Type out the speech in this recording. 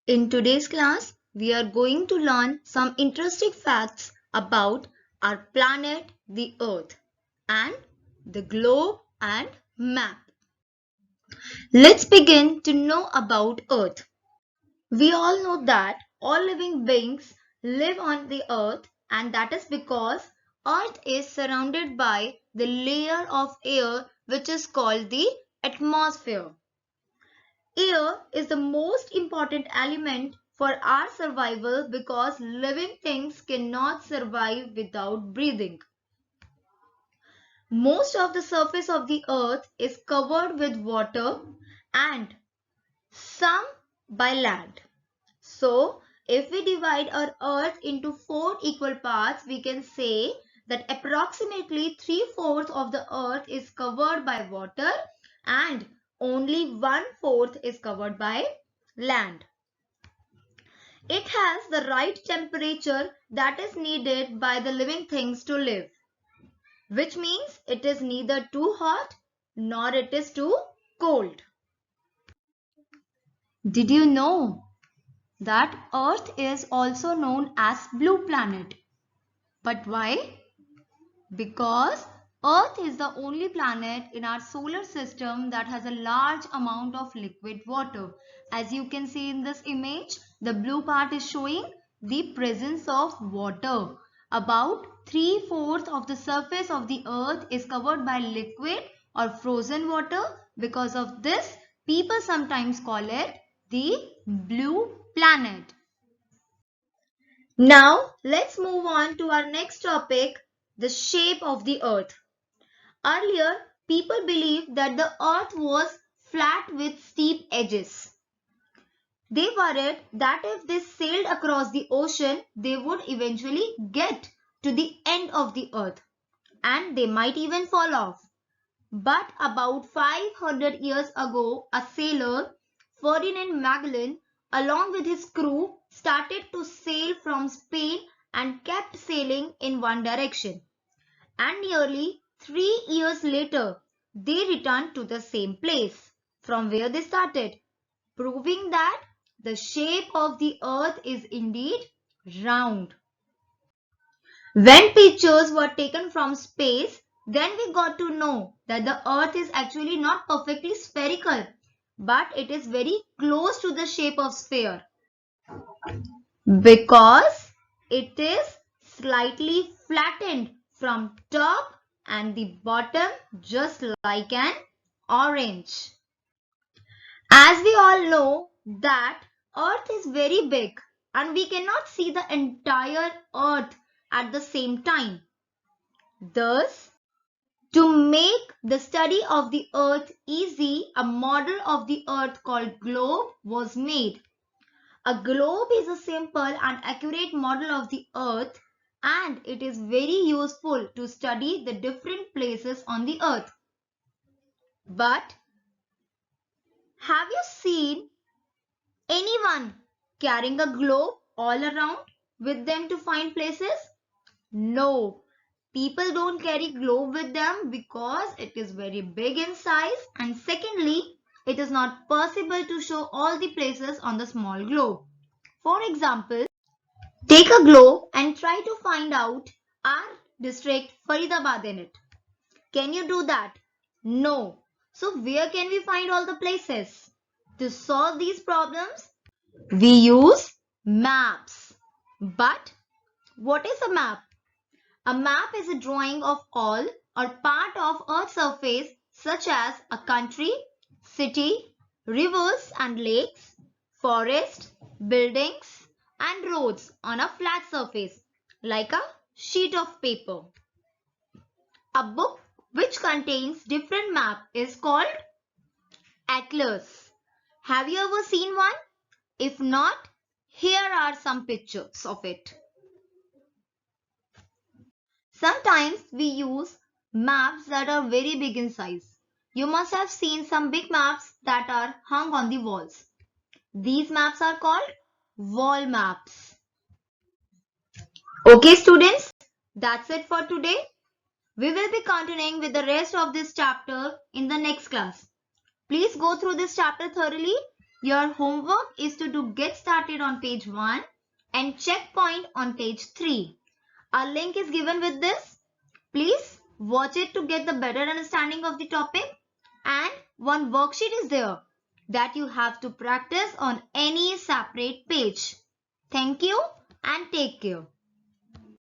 In today's class, we are going to learn some interesting facts about our planet, the Earth, and the globe and map. Let's begin to know about Earth. We all know that all living beings live on the Earth, and that is because Earth is surrounded by the layer of air which is called the atmosphere. Air is the most important element for our survival because living things cannot survive without breathing. Most of the surface of the earth is covered with water and some by land. So, if we divide our earth into 4 equal parts, we can say that approximately 3/4 of the earth is covered by water and only 1/4 is covered by land. It has the right temperature that is needed by the living things to live, which means it is neither too hot nor it is too cold. Did you know that Earth is also known as blue planet? But why? Because Earth is the only planet in our solar system that has a large amount of liquid water. As you can see in this image, the blue part is showing the presence of water. About 3/4 of the surface of the Earth is covered by liquid or frozen water. Because of this, people sometimes call it the blue planet. Now, let's move on to our next topic, the shape of the earth. Earlier, people believed that the earth was flat with steep edges. They worried that if they sailed across the ocean, they would eventually get to the end of the earth and they might even fall off. But about 500 years ago, a sailor, Ferdinand Magellan, along with his crew, started to sail from Spain and kept sailing in one direction. And nearly 3 years later, they returned to the same place from where they started, proving that the shape of the earth is indeed round. When pictures were taken from space, then we got to know that the earth is actually not perfectly spherical, but it is very close to the shape of sphere because it is slightly flattened from top and the bottom just like an orange. As we all know that earth is very big and we cannot see the entire earth at the same time. Thus, to make the study of the earth easy, a model of the earth called globe was made. A globe is a simple and accurate model of the earth and it is very useful to study the different places on the earth. But have you seen anyone carrying a globe all around with them to find places? No. People don't carry globe with them because it is very big in size and secondly, it is not possible to show all the places on the small globe. For example, take a globe and try to find out our district Faridabad in it. Can you do that? No. So where can we find all the places? To solve these problems, we use maps. But what is a map? A map is a drawing of all or part of Earth's surface such as a country, city, rivers and lakes, forest, buildings and roads on a flat surface like a sheet of paper. A book which contains different maps is called atlas. Have you ever seen one? If not, here are some pictures of it. Sometimes we use maps that are very big in size. You must have seen some big maps that are hung on the walls. These maps are called wall maps. Okay students, that's it for today. We will be continuing with the rest of this chapter in the next class. Please go through this chapter thoroughly. Your homework is to do Get Started on page 1 and Checkpoint on page 3. A link is given with this. Please watch it to get the better understanding of the topic. And one worksheet is there that you have to practice on any separate page. Thank you and take care.